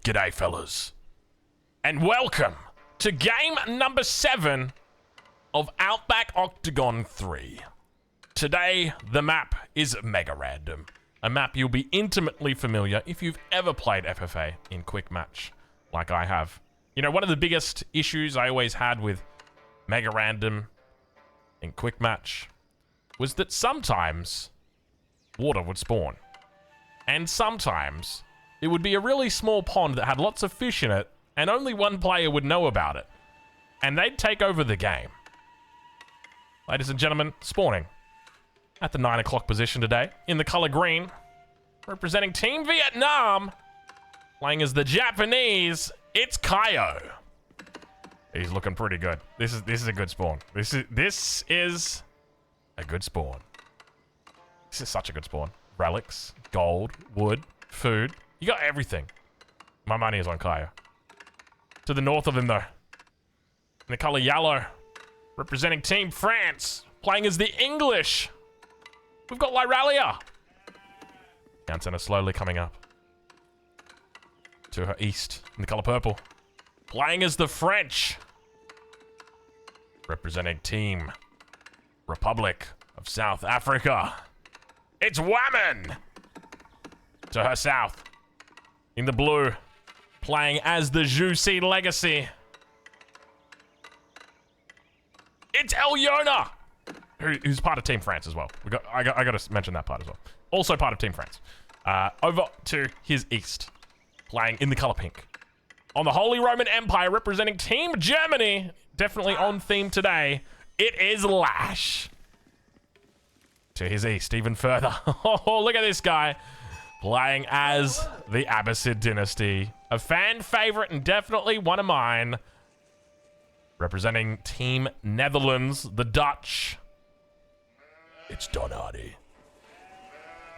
G'day, fellas. And welcome to game number 7 of Outback Octagon 3. Today, the map is mega random. A map you'll be intimately familiar if you've ever played FFA in quick match, like I have. You know, one of the biggest issues I always had with mega random in quick match was that sometimes water would spawn. And sometimes it would be a really small pond that had lots of fish in it, and only one player would know about it. And they'd take over the game. Ladies and gentlemen, spawning at the 9 o'clock position today, in the color green, representing Team Vietnam, playing as the Japanese, it's Kaio. He's looking pretty good. This is a good spawn. This is a good spawn. This is such a good spawn. Relics, gold, wood, food. You got everything. My money is on Kaio. To the north of him, though, in the color yellow, representing Team France, playing as the English, we've got Lyralia. Down center, slowly coming up. To her east, in the color purple, playing as the French, representing Team Republic of South Africa, it's Whammon. To her south, in the blue, playing as the Juicy Legacy, it's Elona, who's part of Team France as well. I got to mention that part as well. Also part of Team France. Over to his east, playing in the color pink, on the Holy Roman Empire, representing Team Germany, definitely on theme today, it is Lash. To his east, even further. Oh, look at this guy. Playing as the Abbasid dynasty. A fan favorite and definitely one of mine. Representing Team Netherlands, the Dutch, it's Don Hardy.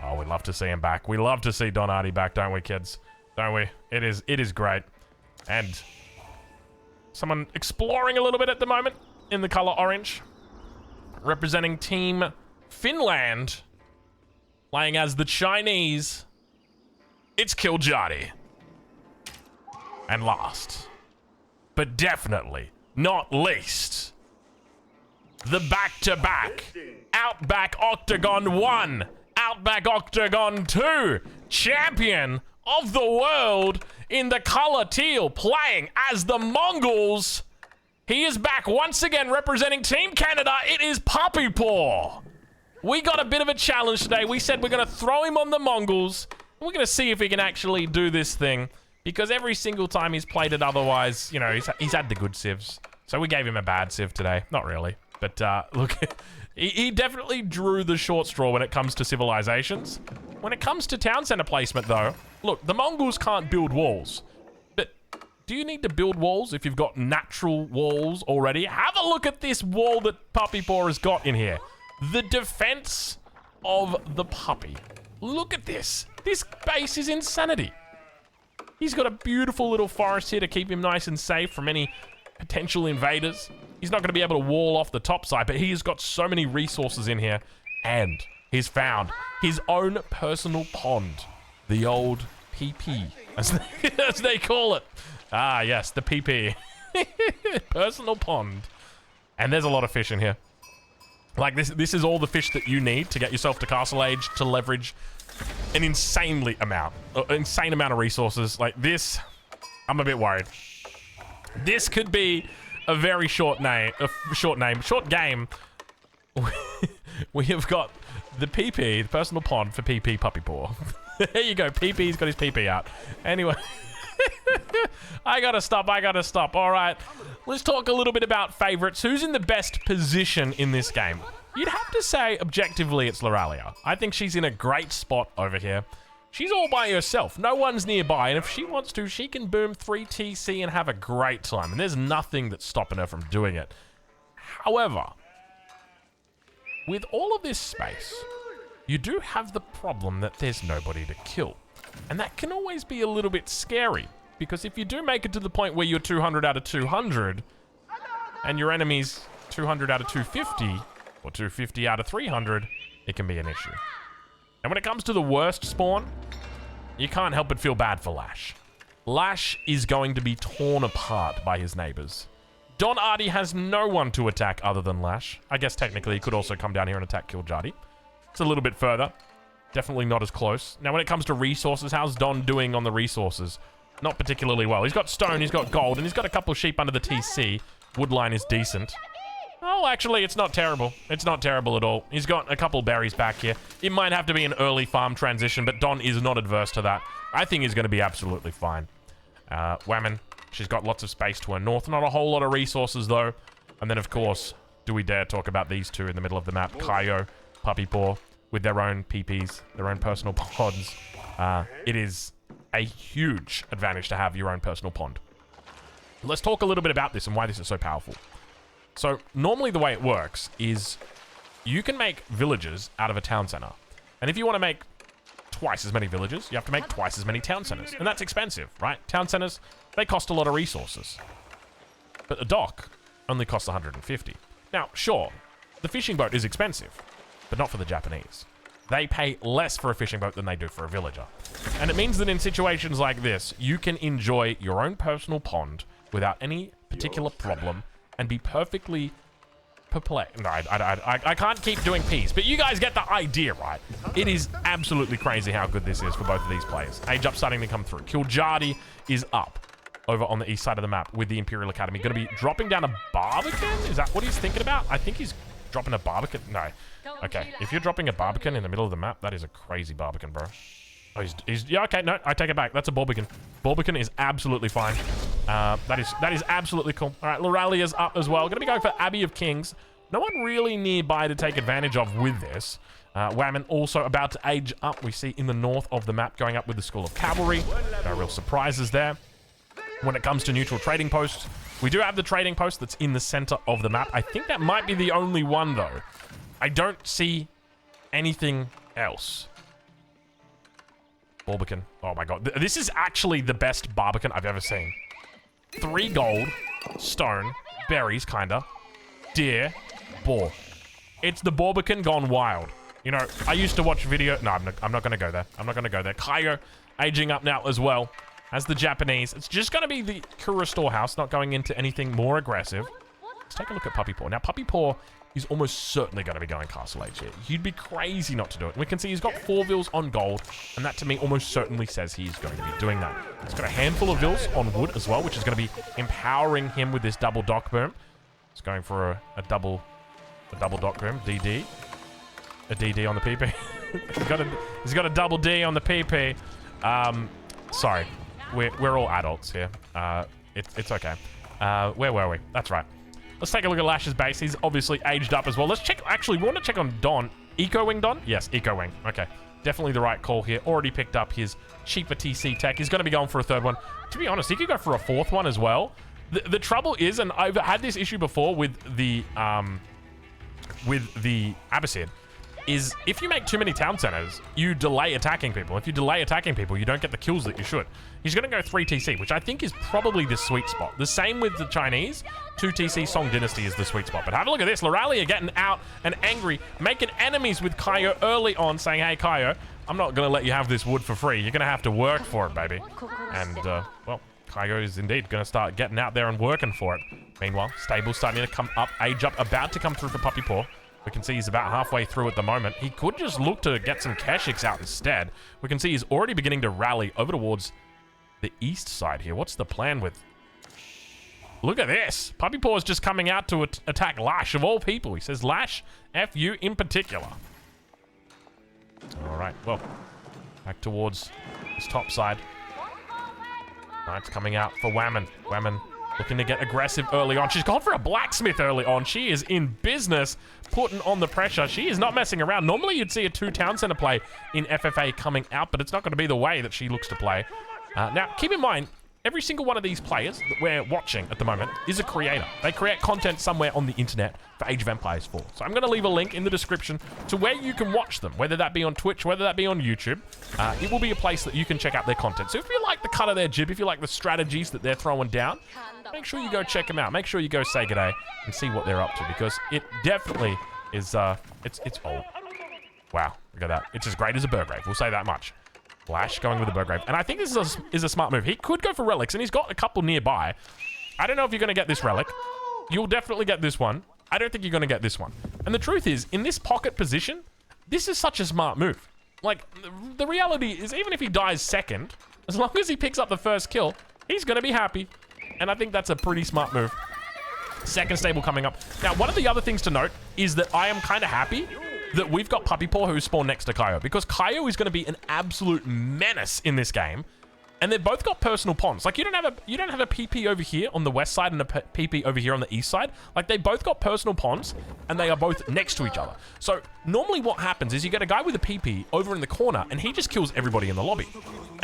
Oh, we'd love to see him back. We love to see Don Hardy back, don't we, kids? Don't we? It is great. And someone exploring a little bit at the moment in the color orange. Representing Team Finland, playing as the Chinese, it's Kiljati. And last, but definitely not least, the back-to-back Outback Octagon 1, Outback Octagon 2, champion of the world in the color teal, playing as the Mongols. He is back once again representing Team Canada. It is Puppy Paw. We got a bit of a challenge today. We said we're going to throw him on the Mongols. We're going to see if he can actually do this thing, because every single time he's played it otherwise, you know, he's had the good civs. So we gave him a bad civ today. Not really. But look, he definitely drew the short straw when it comes to civilizations. When it comes to town center placement, though, look, the Mongols can't build walls. But do you need to build walls if you've got natural walls already? Have a look at this wall that Puppy Paw has got in here. The defense of the puppy. Look at this. This base is insanity. He's got a beautiful little forest here to keep him nice and safe from any potential invaders. He's not going to be able to wall off the top side, but he has got so many resources in here. And he's found his own personal pond. The old PP, as they call it. Ah, yes, the PP. Personal pond. And there's a lot of fish in here. Like, this is all the fish that you need to get yourself to Castle Age to leverage an insane amount of resources. Like this, I'm a bit worried. This could be a very short game. We have got the PP, the personal pond for PP Puppy Paw. There you go, PP's got his PP out. Anyway, I gotta stop. All right, let's talk a little bit about favorites. Who's in the best position in this game? You'd have to say, objectively, it's Lyralia. I think she's in a great spot over here. She's all by herself. No one's nearby, and if she wants to, she can boom 3 TC and have a great time, and there's nothing that's stopping her from doing it. However, with all of this space, you do have the problem that there's nobody to kill. And that can always be a little bit scary, because if you do make it to the point where you're 200 out of 200, and your enemy's 200 out of 250, or 250 out of 300, it can be an issue. And when it comes to the worst spawn, you can't help but feel bad for Lash. Lash is going to be torn apart by his neighbors. Don Ardi has no one to attack other than Lash. I guess technically he could also come down here and attack Kiljadi. It's a little bit further. Definitely not as close. Now, when it comes to resources, how's Don doing on the resources? Not particularly well. He's got stone, he's got gold, and he's got a couple of sheep under the TC. Woodline is decent. Oh, actually, it's not terrible. It's not terrible at all. He's got a couple berries back here. It might have to be an early farm transition, but Don is not adverse to that. I think he's going to be absolutely fine. Whammon, she's got lots of space to her north. Not a whole lot of resources, though. And then, of course, do we dare talk about these two in the middle of the map? Kaio, Puppy Paw, with their own PPs, their own personal pods. It is a huge advantage to have your own personal pond. Let's talk a little bit about this and why this is so powerful. So, normally the way it works is you can make villages out of a town center. And if you want to make twice as many villages, you have to make twice as many town centers. And that's expensive, right? Town centers, they cost a lot of resources. But a dock only costs 150. Now, sure, the fishing boat is expensive, but not for the Japanese. They pay less for a fishing boat than they do for a villager. And it means that in situations like this, you can enjoy your own personal pond without any particular problem and be perfectly perplexed. No, I can't keep doing peas, but you guys get the idea, right? It is absolutely crazy how good this is for both of these players. Age up starting to come through. Kiljadi is up over on the east side of the map with the Imperial Academy. Going to be dropping down a Barbican? Is that what he's thinking about? I think he's dropping a Barbican. No. Okay, if you're dropping a Barbican in the middle of the map, that is a crazy Barbican, bro. Oh, yeah, okay, no, I take it back. That's a Barbican. Barbican is absolutely fine. That is absolutely cool. All right, Loralia's up as well. Going to be going for Abbey of Kings. No one really nearby to take advantage of with this. Whammon also about to age up. We see in the north of the map going up with the School of Cavalry. No real surprises there. When it comes to neutral trading posts, we do have the trading post that's in the center of the map. I think that might be the only one, though. I don't see anything else. Barbican. Oh my god. This is actually the best Barbican I've ever seen. 3 gold, stone, berries, kinda, deer, boar. It's the Barbican gone wild. You know, I used to watch video... No, I'm not gonna go there. I'm not gonna go there. Kaio aging up now as well as the Japanese. It's just gonna be the Kura storehouse, not going into anything more aggressive. Let's take a look at Puppy Paw. Now, Puppy Paw is almost certainly going to be going Castle Age here. You'd be crazy not to do it. We can see he's got 4 vills on gold, and that to me almost certainly says he's going to be doing that. He's got a handful of vills on wood as well, which is going to be empowering him with this double dock boom. He's going for a double dock boom, DD. A DD on the PP. he's got a double D on the PP. Sorry, we're all adults here. It's okay. Where were we? That's right. Let's take a look at Lash's base. He's obviously aged up as well. Let's check. Actually, we want to check on Don. Eco-Wing Don? Yes, Eco-Wing. Okay. Definitely the right call here. Already picked up his cheaper TC tech. He's going to be going for a 3rd one. To be honest, he could go for a 4th one as well. The trouble is, and I've had this issue before with the Abbasid, is if you make too many town centers, you delay attacking people. If you delay attacking people, you don't get the kills that you should. He's going to go 3 TC, which I think is probably the sweet spot. The same with the Chinese. 2 TC Song Dynasty is the sweet spot. But have a look at this. Loralia getting out and angry, making enemies with Kaio early on, saying, hey, Kaio, I'm not going to let you have this wood for free. You're going to have to work for it, baby. And, well, Kaio is indeed going to start getting out there and working for it. Meanwhile, Stable's starting to come up, age up, about to come through for Puppy Paw. We can see he's about halfway through at the moment. He could just look to get some Keshiks out instead. We can see he's already beginning to rally over towards the east side here. What's the plan with... Look at this. Puppy Paw is just coming out to attack Lash, of all people. He says, Lash, F you in particular. All right, well, back towards this top side. Knight's coming out for Whammon. Whammon looking to get aggressive early on. She's gone for a blacksmith early on. She is in business, putting on the pressure. She is not messing around. Normally, you'd see a 2 town center play in FFA coming out, but it's not going to be the way that she looks to play. Now, keep in mind, every single one of these players that we're watching at the moment is a creator. They create content somewhere on the internet for Age of Empires 4. So I'm going to leave a link in the description to where you can watch them, whether that be on Twitch, whether that be on YouTube. It will be a place that you can check out their content. So if you like the cut of their jib, if you like the strategies that they're throwing down, make sure you go check them out. Make sure you go say g'day and see what they're up to, because it definitely is, it's old. Wow, look at that. It's as great as a Burgrave, we'll say that much. Lash going with the Burgrave. And I think this is a smart move. He could go for relics, and he's got a couple nearby. I don't know if you're going to get this relic. You'll definitely get this one. I don't think you're going to get this one. And the truth is, in this pocket position, this is such a smart move. Like, the reality is, even if he dies second, as long as he picks up the first kill, he's going to be happy. And I think that's a pretty smart move. Second stable coming up. Now, one of the other things to note is that I am kind of happy that we've got Puppy Paw who spawned next to Kaio, because Kaio is going to be an absolute menace in this game. And they've both got personal ponds. Like, you don't have a PP over here on the west side and a PP over here on the east side. Like, they both got personal ponds, and they are both next to each other. So, normally what happens is you get a guy with a PP over in the corner, and he just kills everybody in the lobby.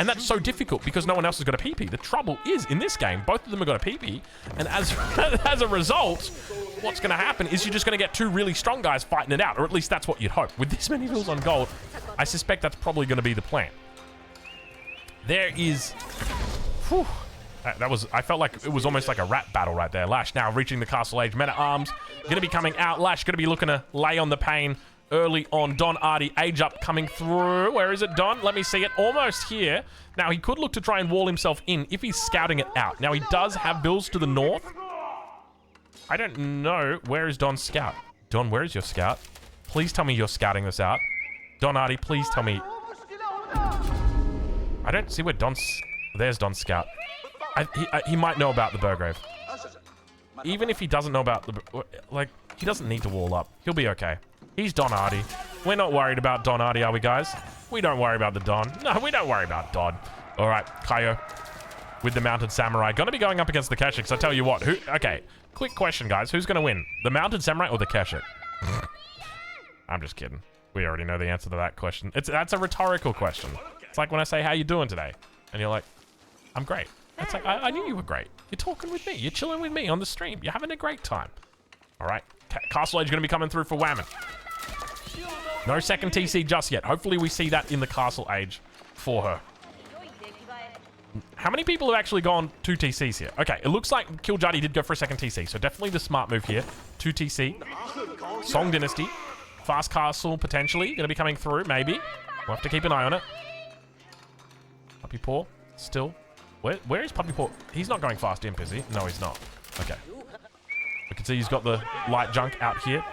And that's so difficult because no one else has got a PP. The trouble is, in this game, both of them have got a PP, and as a result, what's going to happen is you're just going to get two really strong guys fighting it out, or at least that's what you'd hope. With this many vills on gold, I suspect that's probably going to be the plan. There is... Whew, I felt like it was almost like a rap battle right there. Lash now reaching the Castle Age. Men at Arms going to be coming out. Lash going to be looking to lay on the pain early on. Don Artie, Age Up coming through. Where is it, Don? Let me see it. Almost here. Now, he could look to try and wall himself in if he's scouting it out. Now, he does have bills to the north. I don't know. Where is Don's scout? Don, where is your scout? Please tell me you're scouting this out. Don Artie, please tell me... I don't see where Don's... There's Don's scout. He might know about the Burgrave. Even if he doesn't know about the... Like, he doesn't need to wall up. He'll be okay. He's Don Artie. We're not worried about Don Artie, are we, guys? We don't worry about the Don. No, we don't worry about Don. All right, Kaio with the Mounted Samurai. Gonna be going up against the Keshik. So I tell you what. Okay, quick question, guys. Who's gonna win? The Mounted Samurai or the Keshik? I'm just kidding. We already know the answer to that question. That's a rhetorical question. It's like when I say, how you doing today? And you're like, I'm great. It's like, I knew you were great. You're talking with me. You're chilling with me on the stream. You're having a great time. All right. Castle Age going to be coming through for Whammon. No second TC just yet. Hopefully we see that in the Castle Age for her. How many people have actually gone 2 TCs here? Okay, it looks like Kiljadi did go for a second TC. So definitely the smart move here. 2 TC. Song Dynasty. Fast Castle potentially. Going to be coming through, maybe. We'll have to keep an eye on it. Puppy Paw, still. Where is Puppy Paw? He's not going fast imp, is he? No, he's not. Okay. We can see he's got the light junk out here.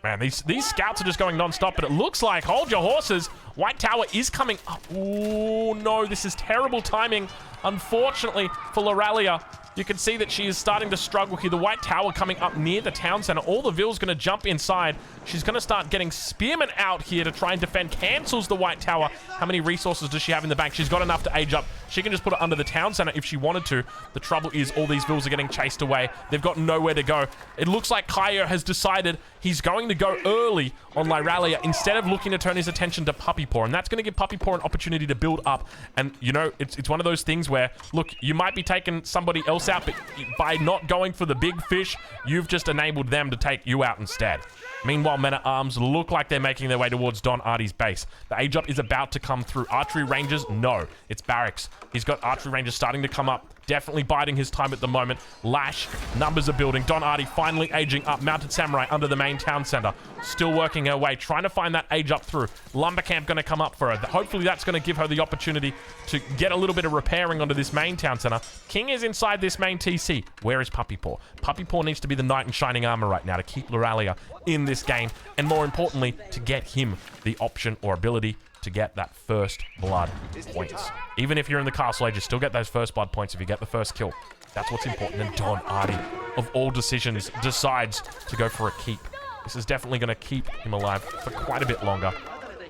Man, these scouts are just going non-stop, but it looks like, hold your horses, White Tower is coming up. Oh, no, this is terrible timing. Unfortunately for Loralia, you can see that she is starting to struggle here. The White Tower coming up near the town center. All the Vills going to jump inside. She's going to start getting Spearmen out here to try and defend. Cancels the White Tower. How many resources does she have in the bank? She's got enough to age up. She can just put it under the town center if she wanted to. The trouble is all these Vills are getting chased away. They've got nowhere to go. It looks like Kaio has decided he's going to go early on Lyralia instead of looking to turn his attention to Puppy Paw. And that's going to give Puppy Paw an opportunity to build up. And, you know, it's one of those things where, look, you might be taking somebody else out, but by not going for the big fish, you've just enabled them to take you out instead. Meanwhile, Men at Arms look like they're making their way towards Don Artie's base. The Age Up is about to come through. Archery Rangers? No. It's Barracks. He's got Archery Rangers starting to come up. Definitely biding his time at the moment. Lash, numbers are building. Don Artie finally aging up. Mounted Samurai under the main town center. Still working her way, trying to find that Age Up through. Lumber Camp going to come up for her. Hopefully that's going to give her the opportunity to get a little bit of repairing onto this main town center. King is inside this main TC. Where is Puppy Paw? Puppy Paw needs to be the knight in shining armor right now to keep Loralia in this game. And more importantly, to get him the option or ability to get that first blood points. Even if you're in the Castle Age, you still get those first blood points if you get the first kill. That's what's important. And Don Artie, of all decisions, decides to go for a keep. This is definitely going to keep him alive for quite a bit longer.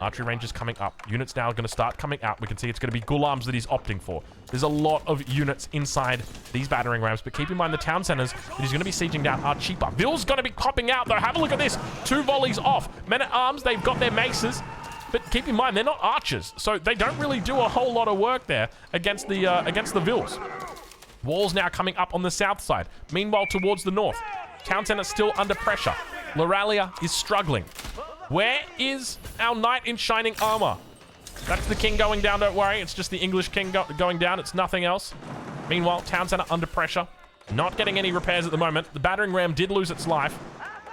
Archery Rangers coming up. Units now are going to start coming out. We can see it's going to be Gulams that he's opting for. There's a lot of units inside these battering rams, but keep in mind the town centers that he's going to be sieging down are cheaper. Vill's going to be popping out, though. Have a look at this. 2 volleys off. Men at Arms, they've got their maces. But keep in mind, they're not archers, so they don't really do a whole lot of work there against the Vills. Walls now coming up on the south side. Meanwhile, towards the north, town center still under pressure. Loralia is struggling. Where is our knight in shining armor? That's the king going down, don't worry. It's just the English king going down. It's nothing else. Meanwhile, town center under pressure. Not getting any repairs at the moment. The battering ram did lose its life.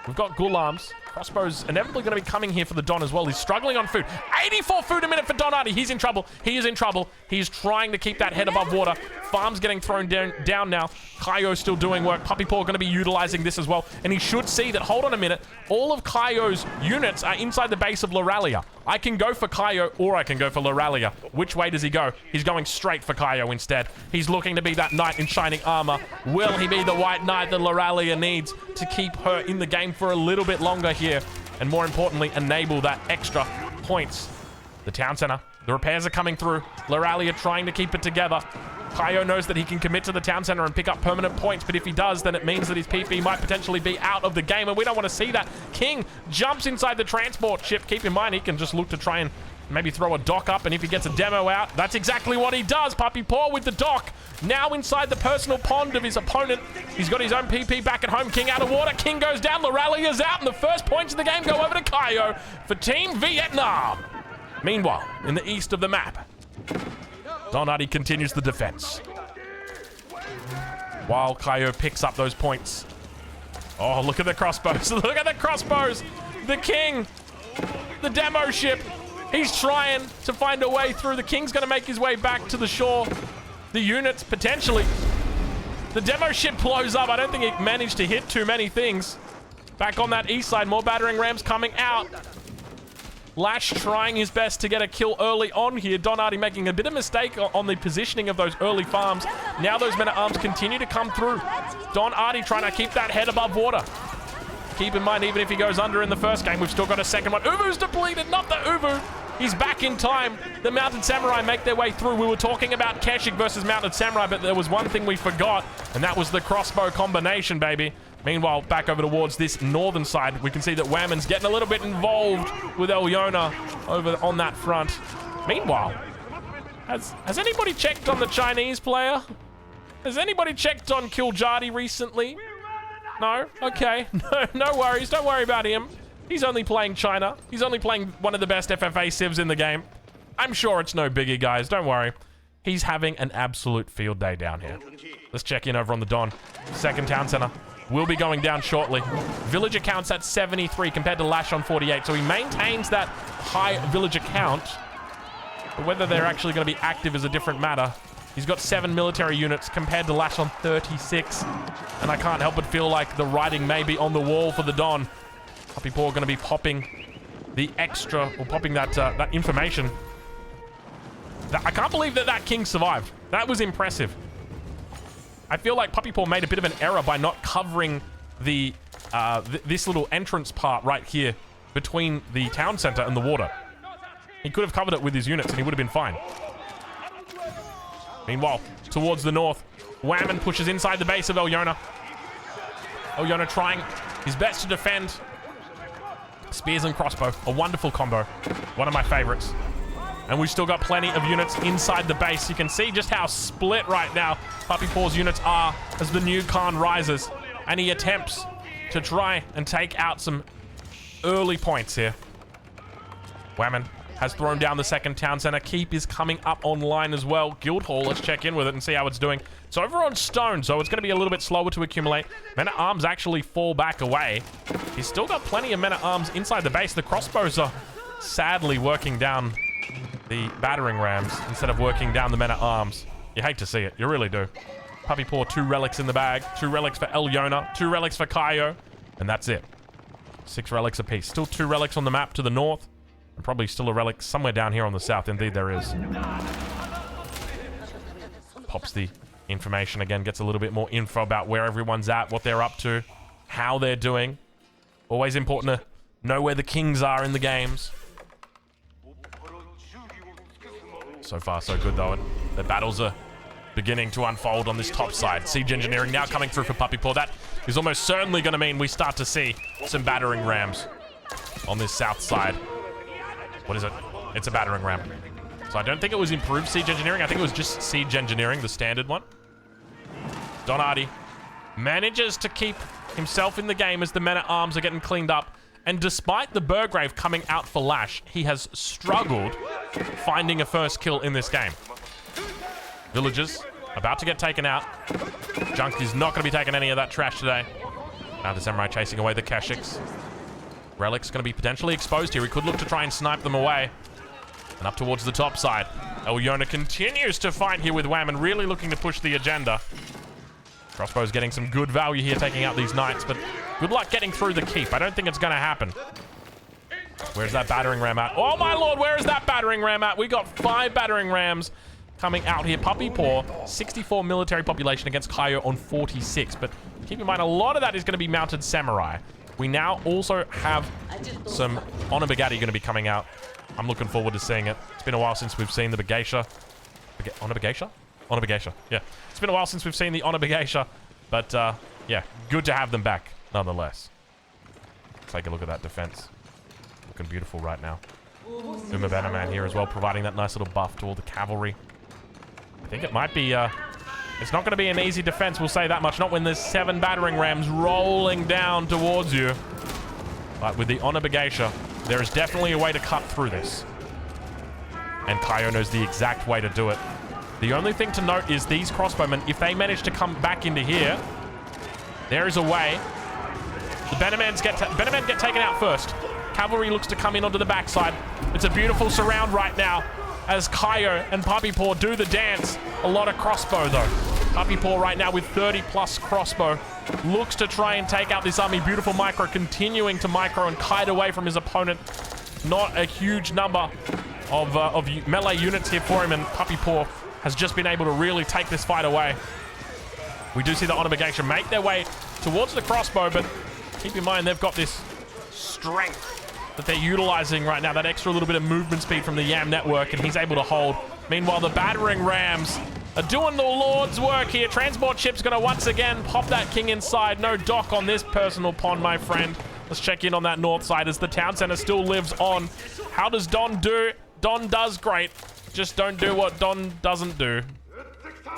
We've got Gulams. Crossbow's inevitably going to be coming here for the Don as well. He's struggling on food. 84 food a minute for Don Artie. He's in trouble. He is in trouble. He's trying to keep that head above water. Farm's getting thrown down now. Kaio's still doing work. Puppy Paw going to be utilizing this as well. And he should see that, hold on a minute, all of Kaio's units are inside the base of Loralia. I can go for Kaio or I can go for Loralia. Which way does he go? He's going straight for Kaio instead. He's looking to be that knight in shining armor. Will he be the white knight that Loralia needs to keep her in the game for a little bit longer here? And more importantly, enable that extra points. The town center, the repairs are coming through. Loralia trying to keep it together. Kaio knows that he can commit to the town center and pick up permanent points, but if he does, then it means that his PP might potentially be out of the game, and we don't want to see that. King jumps inside the transport ship. Keep in mind, he can just look to try and maybe throw a dock up, and if he gets a demo out, that's exactly what he does. Puppy Paw with the dock. Now inside the personal pond of his opponent. He's got his own PP back at home. King out of water. King goes down. Loralia's out, and the first points of the game go over to Kaio for Team Vietnam. Meanwhile, in the east of the map, Don Artie continues the defense, while Kaio picks up those points. Oh, look at the crossbows. Look at the crossbows. The King, the demo ship. He's trying to find a way through. The King's going to make his way back to the shore. The units, potentially. The demo ship blows up. I don't think it managed to hit too many things. Back on that east side, more battering rams coming out. Lash trying his best to get a kill early on here. Don Artie making a bit of mistake on the positioning of those early farms. Now those men-at-arms continue to come through. Don Artie trying to keep that head above water. Keep in mind, even if he goes under in the first game, we've still got a second one. Uvu's depleted, not the Uvu. He's back in time. The Mounted Samurai make their way through. We were talking about Keshik versus Mounted Samurai, but there was one thing we forgot, and that was the crossbow combination, baby. Meanwhile, back over towards this northern side, we can see that Whammon's getting a little bit involved with Elona over on that front. Meanwhile, has anybody checked on the Chinese player? Has anybody checked on Kiljadi recently? No? Okay. No worries. Don't worry about him. He's only playing China. He's only playing one of the best FFA civs in the game. I'm sure it's no biggie, guys. Don't worry. He's having an absolute field day down here. Let's check in over on the Don. Second town center will be going down shortly. Villager count's at 73 compared to Lash on 48, so he maintains that high villager count. But whether they're actually going to be active is a different matter. He's got 7 military units compared to Lash on 36, and I can't help but feel like the writing may be on the wall for the Don. Puppy Paw going to be popping the extra, or popping that that information. I can't believe that King survived. That was impressive. I feel like Puppy Paw made a bit of an error by not covering the this little entrance part right here between the town center and the water. He could have covered it with his units and he would have been fine. Meanwhile, towards the north, Whammon pushes inside the base of Elona. Elona trying his best to defend. Spears and crossbow, a wonderful combo. One of my favorites. And we've still got plenty of units inside the base. You can see just how split right now Puppy Paw's units are as the new Khan rises. And he attempts to try and take out some early points here. Whammon has thrown down the second town center. Keep is coming up online as well. Guildhall, let's check in with it and see how it's doing. It's over on stone, so it's going to be a little bit slower to accumulate. Men-at-arms actually fall back away. He's still got plenty of men-at-arms inside the base. The crossbows are sadly working down the battering rams instead of working down the men-at-arms. You hate to see it. You really do. Puppy Paw, 2 relics in the bag. 2 relics for Elona. 2 relics for Kaio. And that's it. 6 relics apiece. Still 2 relics on the map to the north. And probably still a relic somewhere down here on the south. Indeed, there is. Pops the information again. Gets a little bit more info about where everyone's at, what they're up to, how they're doing. Always important to know where the kings are in the games. So far, so good, though. The battles are beginning to unfold on this top side. Siege engineering now coming through for Puppy Paw. That is almost certainly going to mean we start to see some battering rams on this south side. What is it? It's a battering ram. So I don't think it was improved siege engineering. I think it was just siege engineering, the standard one. Don Artie manages to keep himself in the game as the men-at-arms are getting cleaned up. And despite the Burgrave coming out for Lash, he has struggled finding a first kill in this game. Villagers about to get taken out. Junk is not going to be taking any of that trash today. Now the Samurai chasing away the Keshiks. Relic's going to be potentially exposed here. He could look to try and snipe them away. And up towards the top side. Elona continues to fight here with Wham and really looking to push the agenda. Crossbow's getting some good value here, taking out these knights, but good luck getting through the keep. I don't think it's going to happen. Where's that battering ram at? Oh my lord, where is that battering ram at? We got 5 battering rams coming out here. Puppy Paw, 64 military population against Kaio on 46. But keep in mind, a lot of that is going to be mounted samurai. We now also have some Honor Bagatti going to be coming out. I'm looking forward to seeing it. It's been a while since we've seen the Bageisha. Honor Bageisha? Honor Bageisha, yeah. It's been a while since we've seen the Honor Bageisha. But, yeah, good to have them back, nonetheless. Take a look at that defense. Looking beautiful right now. Uma Bannerman here as well, providing that nice little buff to all the cavalry. I think it might be, it's not going to be an easy defense, we'll say that much. Not when there's 7 battering rams rolling down towards you. But with the Honor Bageisha, there is definitely a way to cut through this. And Kaio knows the exact way to do it. The only thing to note is these crossbowmen, if they manage to come back into here, there is a way. The Bannermen get taken out first. Cavalry looks to come in onto the backside. It's a beautiful surround right now as Kaio and Puppy Paw do the dance. A lot of crossbow though. Puppy Paw right now with 30 plus crossbow looks to try and take out this army. Beautiful micro, continuing to micro and kite away from his opponent. Not a huge number of melee units here for him, and Puppy Paw has just been able to really take this fight away. We do see the Honor Bageisha make their way towards the crossbow, but keep in mind they've got this strength that they're utilizing right now, that extra little bit of movement speed from the Yam network, and he's able to hold. Meanwhile, the battering rams are doing the Lord's work here. Transport ship's going to once again pop that king inside. No dock on this personal pond, my friend. Let's check in on that north side as the town center still lives on. How does Don do? Don does great. Just don't do what Don doesn't do.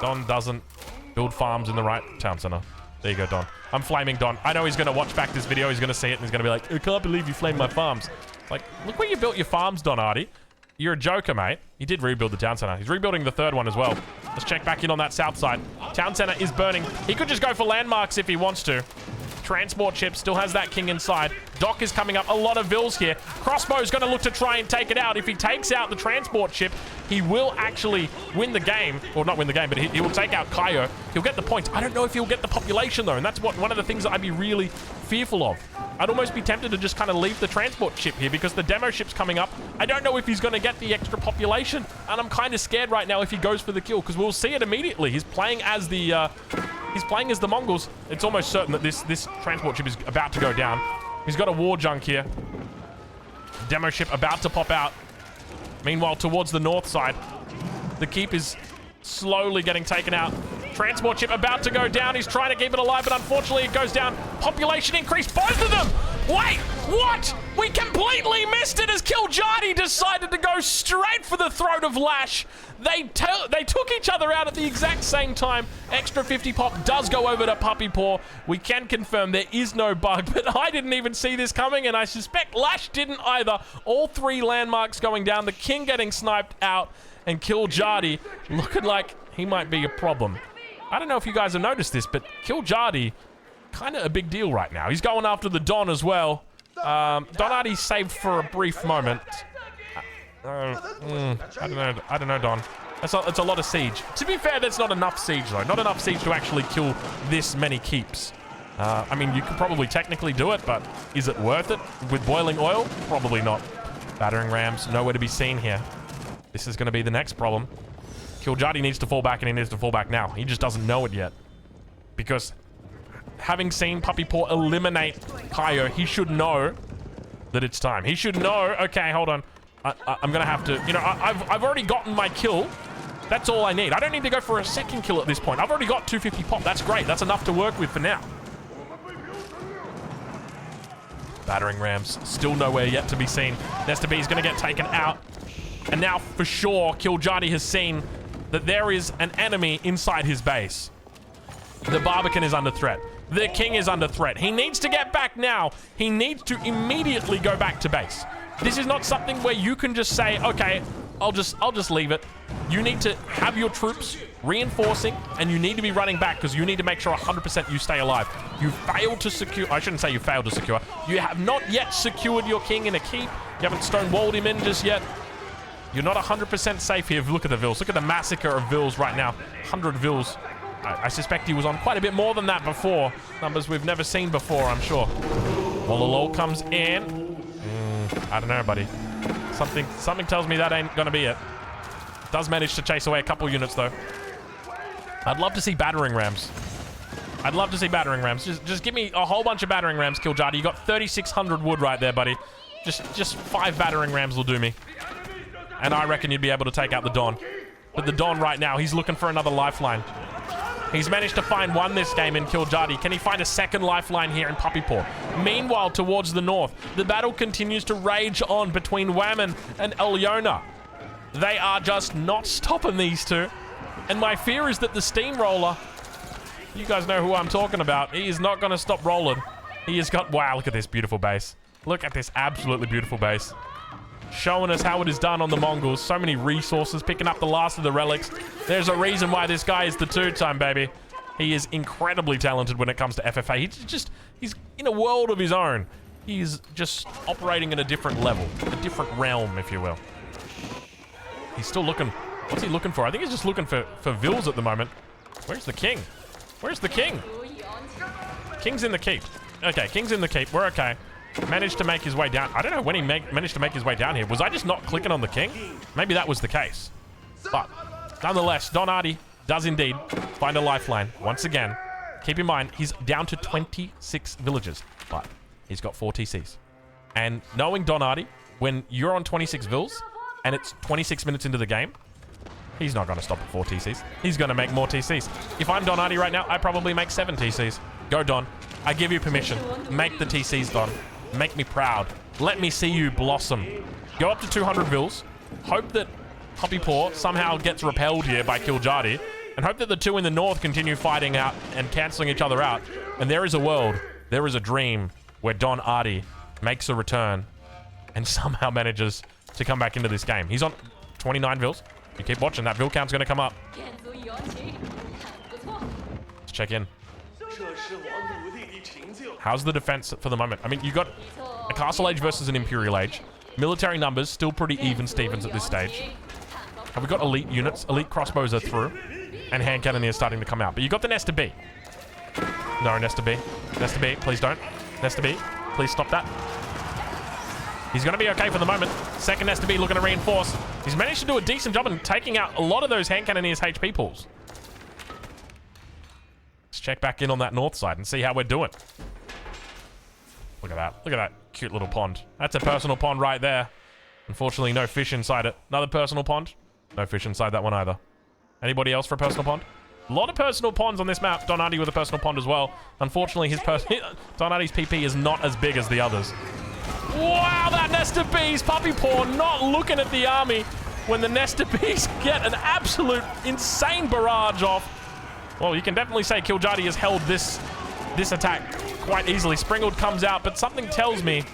Don doesn't build farms in the right town center. There you go, Don. I'm flaming Don. I know he's going to watch back this video. He's going to see it and he's going to be like, I can't believe you flamed my farms. Like, look where you built your farms, Don Hardy. You're a joker, mate. He did rebuild the town center. He's rebuilding the 3rd one as well. Let's check back in on that south side. Town center is burning. He could just go for landmarks if he wants to. Transport ship still has that king inside. Dock is coming up. A lot of vills here. Crossbow's going to look to try and take it out. If he takes out the transport ship, he will actually win the game. Well, not win the game, but he will take out Kaio. He'll get the points. I don't know if he'll get the population, though, and that's one of the things that I'd be really fearful of. I'd almost be tempted to just kind of leave the transport ship here because the demo ship's coming up. I don't know if he's going to get the extra population, and I'm kind of scared right now if he goes for the kill because we'll see it immediately. He's playing as the Mongols. It's almost certain that this transport ship is about to go down. He's got a war junk here. Demo ship about to pop out. Meanwhile, towards the north side, the keep is slowly getting taken out. Transport ship about to go down. He's trying to keep it alive, but unfortunately it goes down. Population increase. Both of them! Wait, what? We completely missed it as Kiljati decided to go straight for the throat of Lash. They took each other out at the exact same time. Extra 50 pop does go over to Puppy Paw. We can confirm there is no bug, but I didn't even see this coming, and I suspect Lash didn't either. All 3 landmarks going down. The king getting sniped out, and Kiljati looking like he might be a problem. I don't know if you guys have noticed this, but Kiljati, kind of a big deal right now. He's going after the Don as well. Don Hardy saved for a brief moment. I don't know, Don. It's a lot of siege. To be fair, that's not enough siege, though. Not enough siege to actually kill this many keeps. I mean, you could probably technically do it, but is it worth it with boiling oil? Probably not. Battering rams, nowhere to be seen here. This is going to be the next problem. Kiljati needs to fall back, and he needs to fall back now. He just doesn't know it yet. Because having seen Puppy Paw eliminate Kaio, he should know that it's time. He should know, okay, hold on. I'm going to have to, you know, I've already gotten my kill. That's all I need. I don't need to go for a second kill at this point. I've already got 250 pop. That's great. That's enough to work with for now. Battering rams, still nowhere yet to be seen. Nesta B is going to get taken out. And now, for sure, Kiljati has seen that there is an enemy inside his base. The Barbican is under threat. The king is under threat. He needs to get back now. He needs to immediately go back to base. This is not something where you can just say, okay, I'll just leave it. You need to have your troops reinforcing, and you need to be running back because you need to make sure 100% you stay alive. You failed to secure... I shouldn't say you failed to secure. You have not yet secured your king in a keep. You haven't stone-walled him in just yet. You're not 100% safe here. Look at the vills. Look at the massacre of vills right now. 100 vills. I suspect he was on quite a bit more than that before. Numbers we've never seen before, I'm sure. Wololol comes in. I don't know, buddy. Something tells me that ain't gonna be it. Does manage to chase away a couple units, though. I'd love to see battering rams. I'd love to see battering rams. Just give me a whole bunch of battering rams, Kiljardi. You got 3,600 wood right there, buddy. Just 5 battering rams will do me. And I reckon you'd be able to take out the Don. But the Don right now, he's looking for another lifeline. He's managed to find one this game in Kiljardi. Can he find a second lifeline here in Puppy Paw? Meanwhile, towards the north, the battle continues to rage on between Wammen and Elona. They are just not stopping these two. And my fear is that the Steamroller, you guys know who I'm talking about, he is not going to stop rolling. He has got... Wow, look at this beautiful base. Look at this absolutely beautiful base. Showing us how it is done on the Mongols. So many resources, picking up the last of the relics. There's a reason why this guy is the two-time, baby. He is incredibly talented when it comes to FFA. He's in a world of his own. He's just operating at a different level, a different realm, if you will. He's still looking... What's he looking for? I think he's just looking for vills at the moment. Where's the king? Where's the king? King's in the keep. Okay, king's in the keep. We're okay. Managed to make his way down. I don't know when he managed to make his way down here. Was I just not clicking on the king? Maybe that was the case. But nonetheless, Don Artie does indeed find a lifeline. Once again, keep in mind, he's down to 26 villages. But he's got 4 TCs. And knowing Don Artie, when you're on 26 vills, and it's 26 minutes into the game, he's not going to stop at 4 TCs. He's going to make more TCs. If I'm Don Artie right now, I probably make 7 TCs. Go, Don. I give you permission. Make the TCs, Don. Make me proud. Let me see you blossom. Go up to 200 vills. Hope that Puppy Paw somehow gets repelled here by Kiljardi. And hope that the two in the north continue fighting out and cancelling each other out. And there is a world, there is a dream where Don Artie makes a return and somehow manages to come back into this game. He's on 29 vills. You keep watching, that vill count's going to come up. Let's check in. How's the defense for the moment? I mean, you got a Castle Age versus an Imperial Age. Military numbers, still pretty even Stevens at this stage. Have we got elite units? Elite crossbows are through. And hand cannoneers is starting to come out. But you got the Nesta B. No, Nesta B. Nesta B, please don't. Nesta B, please stop that. He's going to be okay for the moment. Second Nesta B looking to reinforce. He's managed to do a decent job in taking out a lot of those hand cannoneers' HP pools. Let's check back in on that north side and see how we're doing. Look at that. Look at that cute little pond. That's a personal pond right there. Unfortunately, no fish inside it. Another personal pond. No fish inside that one either. Anybody else for a personal pond? A lot of personal ponds on this map. Don Artie with a personal pond as well. Unfortunately, Don Artie's PP is not as big as the others. Wow, that Nesta Bees. Puppy Paw not looking at the army when the Nesta Bees get an absolute insane barrage off. Well, you can definitely say Kiljardi has held this attack quite easily. Springald comes out, but something tells me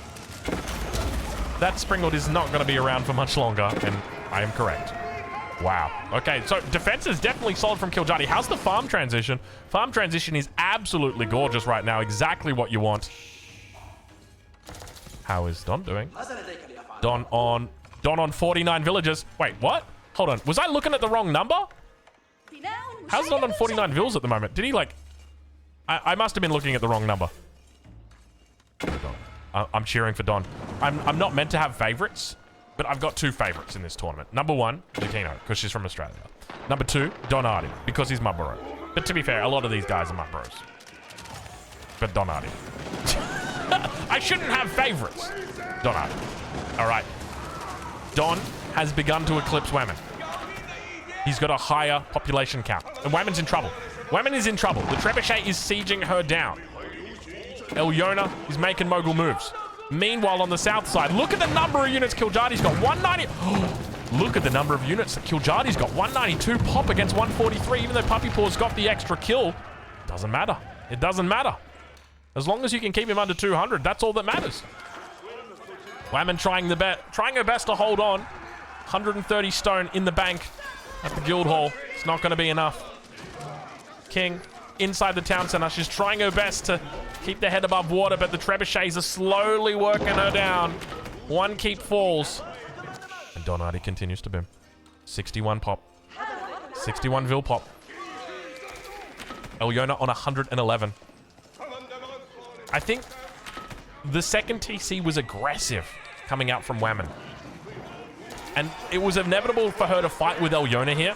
that Springald is not going to be around for much longer, and I am correct. Wow. Okay, so defense is definitely solid from Kiljardi. How's the farm transition? Farm transition is absolutely gorgeous right now. Exactly what you want. How is Don doing? Don on 49 villages. Wait, what? Hold on. Was I looking at the wrong number? How's Don on 49 vills at the moment? Did he like... I must have been looking at the wrong number. I'm cheering for Don. I'm not meant to have favorites, but I've got 2 favorites in this tournament. Number 1, Jakino, because she's from Australia. Number 2, Don Artie, because he's my bro. But to be fair, a lot of these guys are my bros. But Don Artie. I shouldn't have favorites. Don Artie. All right. Don has begun to eclipse Wammen. He's got a higher population count. And Wammen's in trouble. Wammen is in trouble. The Trebuchet is sieging her down. Elona is making Mogul moves. Meanwhile, on the south side, look at the number of units Kiljardi's got. 190. Look at the number of units that Kiljardi's got. 192 pop against 143. Even though Puppy Paw's got the extra kill, doesn't matter. It doesn't matter. As long as you can keep him under 200, that's all that matters. Wammen trying her best to hold on. 130 stone in the bank at the guild hall. It's not going to be enough. King inside the town center. She's trying her best to keep the head above water, but the trebuchets are slowly working her down. One keep falls. And Donati continues to boom. 61 pop. 61 Vil pop. Elona on 111. I think the second TC was aggressive coming out from Wammen. And it was inevitable for her to fight with Elona here.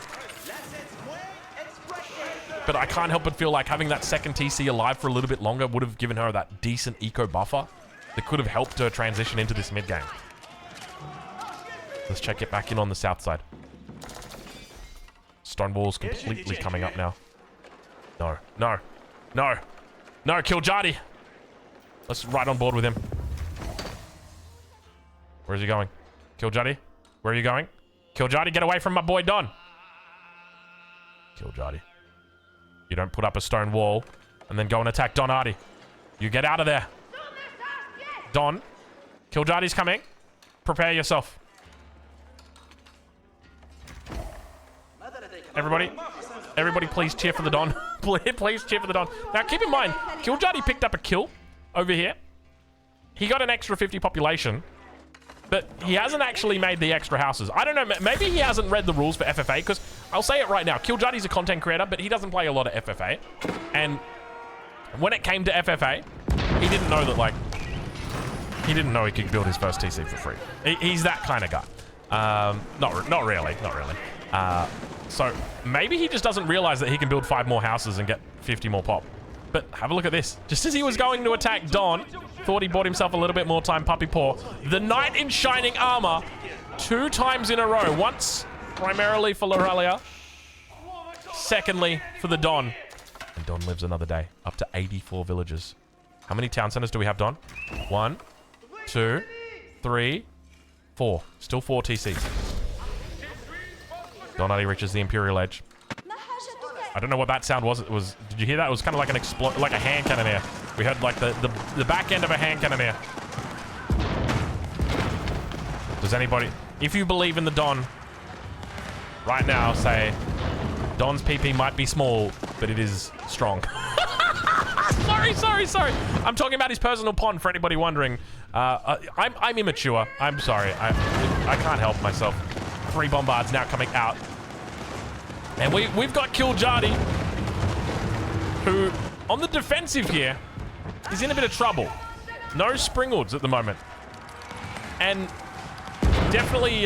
But I can't help but feel like having that second TC alive for a little bit longer would have given her that decent eco buffer that could have helped her transition into this mid game. Let's check it back in on the south side. Stonewall's completely coming up now. No, no, no, no, Kiljadi. Let's ride on board with him. Where's he going? Kiljadi, where are you going? Kiljadi, get away from my boy Don. Kiljadi. You don't put up a stone wall and then go and attack Donati. You get out of there. Don. Kiljadi's coming. Prepare yourself. Everybody please cheer for the Don. Please cheer for the Don. Now keep in mind, Kiljadi picked up a kill over here. He got an extra 50 population, but he hasn't actually made the extra houses. I don't know, maybe he hasn't read the rules for FFA, because I'll say it right now, Kiljadi's a content creator, but he doesn't play a lot of FFA. And when it came to FFA, he didn't know that, like, he didn't know he could build his first TC for free. He's that kind of guy. Not really. So maybe he just doesn't realize that he can build 5 more houses and get 50 more pop. But have a look at this. Just as he was going to attack Don, thought he bought himself a little bit more time, puppy paw. The Knight in Shining Armor, 2 times in a row. Once, primarily for Lorelia. Secondly, for the Don. And Don lives another day. Up to 84 villages. How many town centers do we have, Don? 1, 2, 3, 4. Still 4 TCs. Donati reaches the Imperial Age. I don't know what that sound was. It was. Did you hear that? It was kind of like an like a hand cannoneer. We heard like the back end of a hand cannoneer. Does anybody, if you believe in the Don, right now say, Don's PP might be small, but it is strong. Sorry. I'm talking about his personal pond for anybody wondering. I'm immature. I'm sorry. I can't help myself. 3 bombards now coming out. And we've got Kiljadi, who, on the defensive here, is in a bit of trouble. No Springalds at the moment. And definitely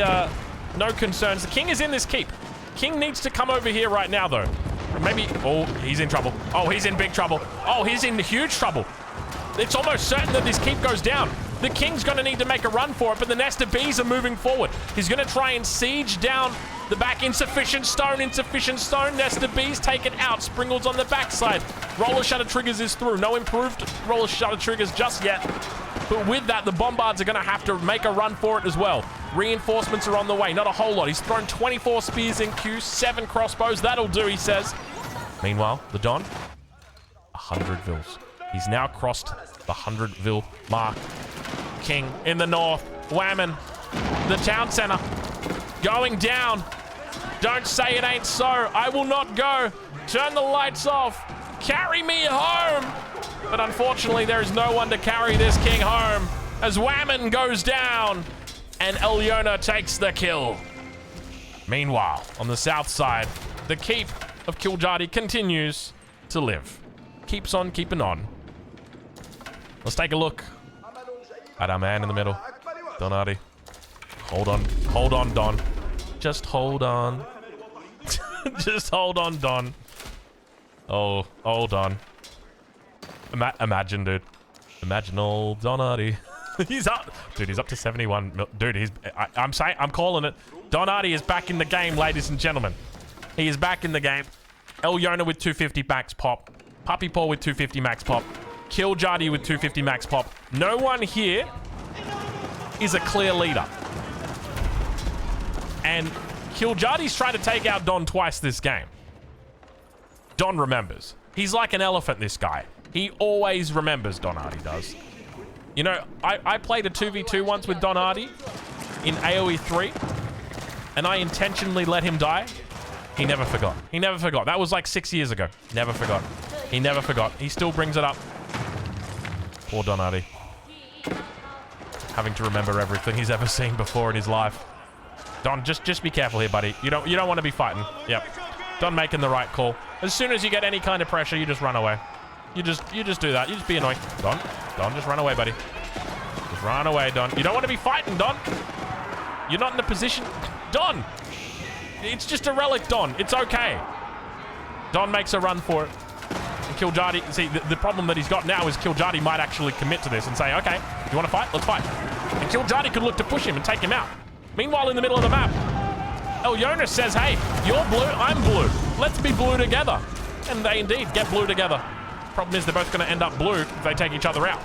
no concerns. The King is in this keep. King needs to come over here right now, though. Maybe... Oh, he's in trouble. Oh, he's in big trouble. Oh, he's in huge trouble. It's almost certain that this keep goes down. The King's going to need to make a run for it, but the nest of bees are moving forward. He's going to try and siege down the back. Insufficient stone. Nest of bees taken out. Springalds on the backside. Roller shutter triggers is through. No improved roller shutter triggers just yet. But with that, the bombards are going to have to make a run for it as well. Reinforcements are on the way. Not a whole lot. He's thrown 24 spears in queue, 7 crossbows. That'll do, he says. Meanwhile, the Don, 100 vils. He's now crossed the 100 vil mark. King in the north. Wammen, the town center, going down. Don't say it ain't so. I will not go. Turn the lights off. Carry me home. But unfortunately, there is no one to carry this king home as Wammen goes down and Elona takes the kill. Meanwhile, on the south side, the keep of Kiljadi continues to live. Keeps on keeping on. Let's take a look at our man in the middle, Donati. Hold on, Don. Just hold on. Just hold on, Don. Oh, Don. Imagine, dude. Imagine old Donati. He's up. Dude, he's up to 71. Dude, I'm calling it. Donati is back in the game, ladies and gentlemen. He is back in the game. Elona with 250 max pop. Puppy Paw with 250 max pop. Kiljadi with 250 max pop. No one here is a clear leader. And Kiljadi's tried to take out Don twice this game. Don remembers. He's like an elephant, this guy. He always remembers, Donati does. You know, I played a 2v2 once with Donati in AoE 3, and I intentionally let him die He never forgot. He never forgot. That was like 6 years ago. Never forgot. He never forgot. He still brings it up. Poor Donati. Having to remember everything he's ever seen before in his life. Don, just be careful here, buddy. You don't want to be fighting. Yep. Don making the right call. As soon as you get any kind of pressure, you just run away. You just do that. You just be annoying. Don, just run away, buddy. Just run away, Don. You don't want to be fighting, Don. You're not in a position. Don! It's just a relic, Don. It's okay. Don makes a run for it. And Kiljardi, see, the problem that he's got now is Kiljardi might actually commit to this and say, okay, you want to fight? Let's fight. And Kiljardi could look to push him and take him out. Meanwhile, in the middle of the map, Elona says, hey, you're blue, I'm blue. Let's be blue together. And they indeed get blue together. Problem is they're both going to end up blue if they take each other out.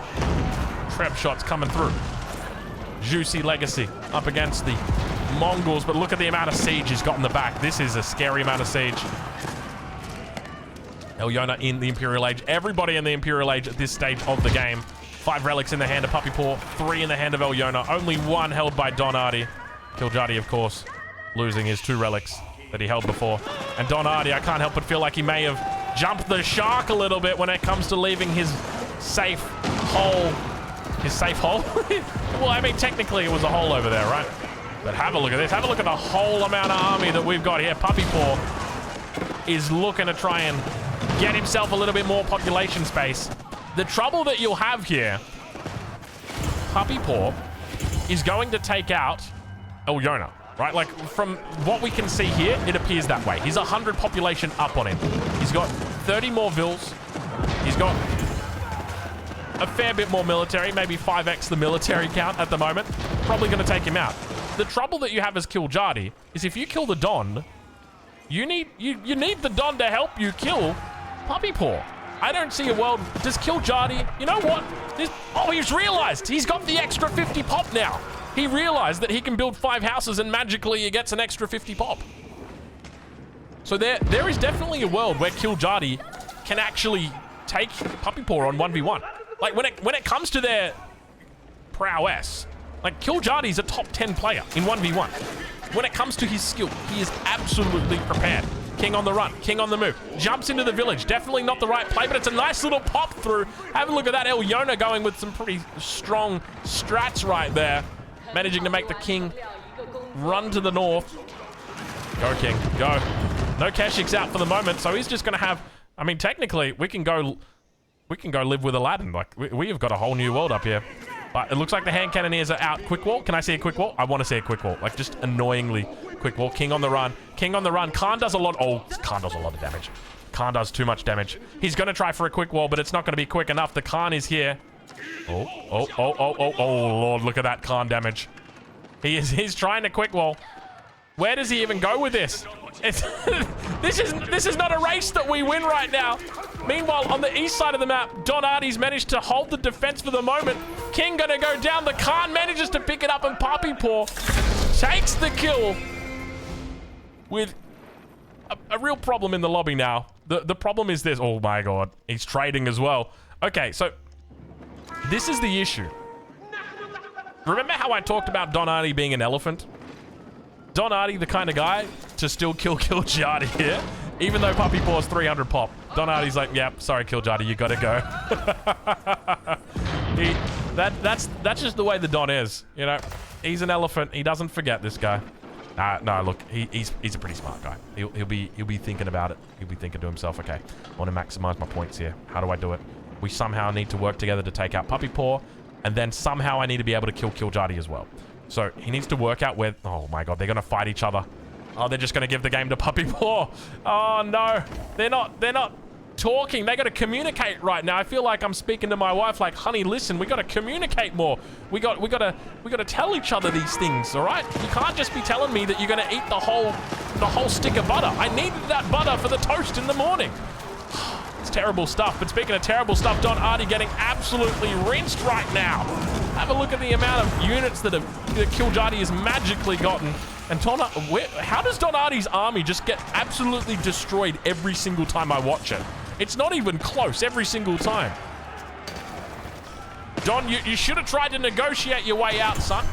Treb shots coming through. Juicy legacy up against the Mongols, but look at the amount of siege he's got in the back. This is a scary amount of siege. Elona in the Imperial Age. Everybody in the Imperial Age at this stage of the game. 5 relics in the hand of Puppy Paw, 3 in the hand of Elona. Only 1 held by Donati. Kiljardi, of course, losing his 2 relics that he held before. And Donati, I can't help but feel like he may have jumped the shark a little bit when it comes to leaving his safe hole. His safe hole? Well, I mean, technically it was a hole over there, right? But have a look at this. Have a look at the whole amount of army that we've got here. Puppy Paw is looking to try and get himself a little bit more population space. The trouble that you'll have here, Puppy Paw is going to take out Elona, right? Like, from what we can see here, it appears that way. He's 100 population up on him. He's got 30 more vills. He's got a fair bit more military, maybe 5x the military count at the moment. Probably going to take him out. The trouble that you have as Kiljardi is if you kill the Don, you need the Don to help you kill Puppy Paw. I don't see a world. Does Kiljardi, you know what? Oh, he's realized he's got the extra 50 pop now. He realized that he can build 5 houses and magically he gets an extra 50 pop. So there is definitely a world where Kiljardi can actually take Puppy Paw on 1v1. Like, when it comes to their prowess, like, Kiljardi's a top 10 player in 1v1. When it comes to his skill, he is absolutely prepared. King on the run, king on the move, jumps into the village. Definitely not the right play, but it's a nice little pop through. Have a look at that. Elona going with some pretty strong strats right there. Managing to make the king run to the north. Go, king, go. No Keshiks out for the moment, so he's just going to have... I mean, technically, we can go live with Aladdin. Like, we've got a whole new world up here. But it looks like the hand cannoneers are out. Quick wall. Can I see a quick wall? I want to see a quick wall. Like, just annoyingly quick wall. King on the run. King on the run. Khan does a lot. Oh, Khan does a lot of damage. Khan does too much damage. He's going to try for a quick wall, but it's not going to be quick enough. The Khan is here. Oh, Lord. Look at that Khan damage. He's trying to quick wall. Where does he even go with this? This is not a race that we win right now. Meanwhile, on the east side of the map, Donati's managed to hold the defense for the moment. King gonna go down. The Khan manages to pick it up, and Puppy Paw takes the kill with a real problem in the lobby now. The problem is this. Oh my god, he's trading as well. Okay, so this is the issue. Remember how I talked about Donati being an elephant? Donati, the kind of guy to still kill Kiljardi here, even though Puppy Paw's 300 pop. Donati's like, yep, sorry, Kiljardi, you gotta go. That's just the way the Don is, you know. He's an elephant. He doesn't forget, this guy. No, look, he's a pretty smart guy. He'll be thinking about it. He'll be thinking to himself, okay, I want to maximize my points here. How do I do it? We somehow need to work together to take out Puppy Paw, and then somehow I need to be able to kill Kiljardi as well. So he needs to work out where... Oh my god, they're going to fight each other. Oh, they're just going to give the game to Puppy Paw. Oh no, they're not talking. They got to communicate right now. I feel like I'm speaking to my wife like, honey, listen, we got to communicate more. We got to tell each other these things, all right? You can't just be telling me that you're going to eat the whole stick of butter. I needed that butter for the toast in the morning. It's terrible stuff. But speaking of terrible stuff, Donati getting absolutely rinsed right now. Have a look at the amount of units that Kiljardi has magically gotten. And how does Donati's army just get absolutely destroyed every single time I watch it? It's not even close every single time. Don, you should have tried to negotiate your way out, son.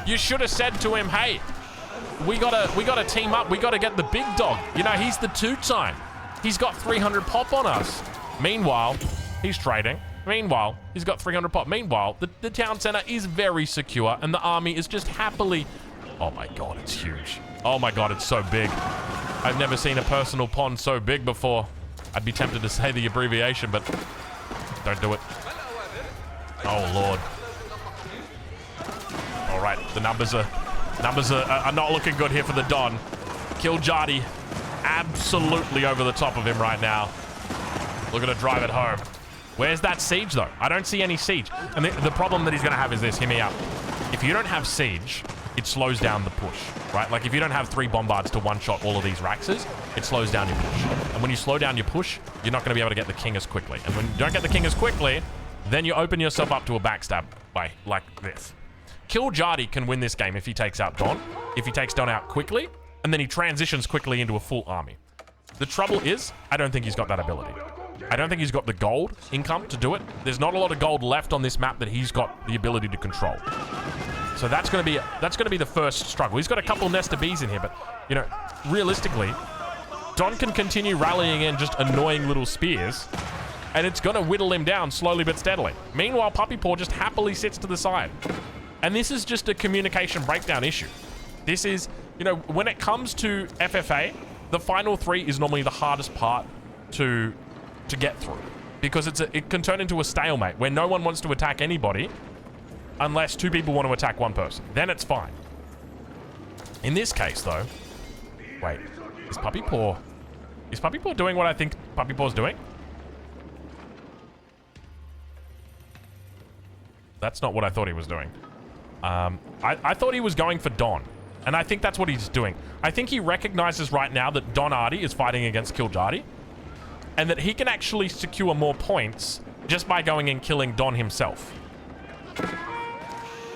You should have said to him, hey, we gotta team up. We gotta get the big dog. You know, he's the two-time. He's got 300 pop on us. Meanwhile, he's trading. Meanwhile, he's got 300 pop. Meanwhile, the town center is very secure, and the army is just happily... Oh my god, it's huge. Oh my god, it's so big. I've never seen a personal pond so big before. I'd be tempted to say the abbreviation, but don't do it. Oh lord. All right, the numbers are not looking good here for the Don. Kiljardi absolutely over the top of him right now. Looking to drive it home. Where's that siege though? I don't see any siege. And the problem that he's gonna have is this, hear me out. If you don't have siege, it slows down the push, right? Like if you don't have 3 bombards to one-shot all of these Raxes, it slows down your push. And when you slow down your push, you're not gonna be able to get the king as quickly. And when you don't get the king as quickly, then you open yourself up to a backstab by like this. Kiljardi can win this game if he takes out Don, if he takes Don out quickly, and then he transitions quickly into a full army. The trouble is, I don't think he's got that ability. I don't think he's got the gold income to do it. There's not a lot of gold left on this map that he's got the ability to control. So that's gonna be the first struggle. He's got a couple Nesta Bees in here, but you know, realistically, Don can continue rallying in just annoying little spears, and it's gonna whittle him down slowly but steadily. Meanwhile, Puppy Paw just happily sits to the side. And this is just a communication breakdown issue. This is, you know, when it comes to FFA, the final 3 is normally the hardest part to get through, because it can turn into a stalemate where no one wants to attack anybody unless 2 people want to attack 1 person. Then it's fine. In this case, though, wait, is Puppy Paw doing what I think Puppy Paw's doing? That's not what I thought he was doing. I thought he was going for Don, and I think that's what he's doing. I think he recognizes right now that Don Ardi is fighting against Kiljardi, and that he can actually secure more points just by going and killing Don himself.